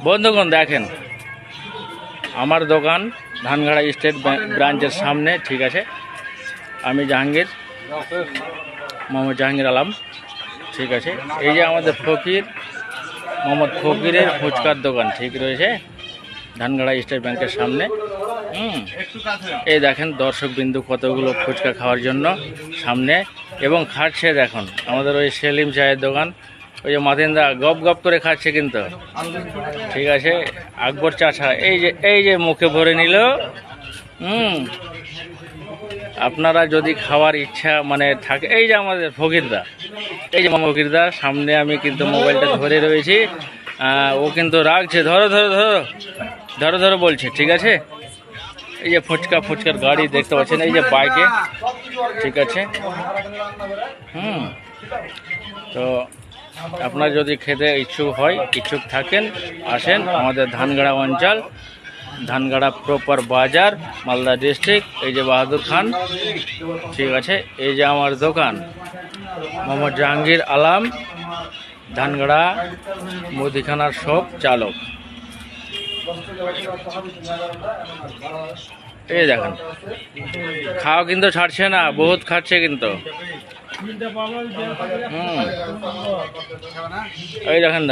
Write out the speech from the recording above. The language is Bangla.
বন্ধুগণ দেখেন, আমার দোকান ধানগাড়া স্টেট ব্রাঞ্চের সামনে, ঠিক আছে। আমি জাহাঙ্গীর, মোহাম্মদ জাহাঙ্গীর আলম, ঠিক আছে। এই যে আমাদের ফকির, মোহাম্মদ ফকিরের ফুচকার দোকান ঠিক রয়েছে ধানগাড়া স্টেট ব্যাংকের সামনে। এই দেখেন দর্শক বিন্দু কতগুলো ফুচকা খাওয়ার জন্য সামনে, এবং খাচ্ছে দেখুন আমাদের ওই সেলিম চায়ের দোকান। ওই যে মাতিনদা গপ গপ করে খাচ্ছে কিন্তু, ঠিক আছে। আকবর চাচা এই যে মুখে ভরে নিল। আপনারা যদি খাওয়ার ইচ্ছা মানে থাকে, এই যে আমাদের ফকিরদা, এই যে ফকিরদা সামনে, আমি কিন্তু মোবাইলটা ধরে রয়েছি, ও কিন্তু রাখছে, ধরো ধরো ধরো ধরো ধরো বলছে, ঠিক আছে। এই যে ফুচকার গাড়ি দেখতে পাচ্ছেন, এই যে বাইকে, ঠিক আছে। তো আপনার যদি খেতে ইচ্ছুক থাকেন, আসেন আমাদের ধানগাড়া অঞ্চল, ধানগাড়া প্রপার বাজার, মালদা ডিস্ট্রিক্ট। এই যে বাহাদুর খান, ঠিক আছে। এই যে আমার দোকান মোহাম্মদ জাহাঙ্গীর আলম, ধানগাড়া মুদিখানার শপ চালক। এই দেখেন খাওয়া কিন্তু ছাড়ছে না, বহুত খাচ্ছে কিন্তু। এই দেখেন।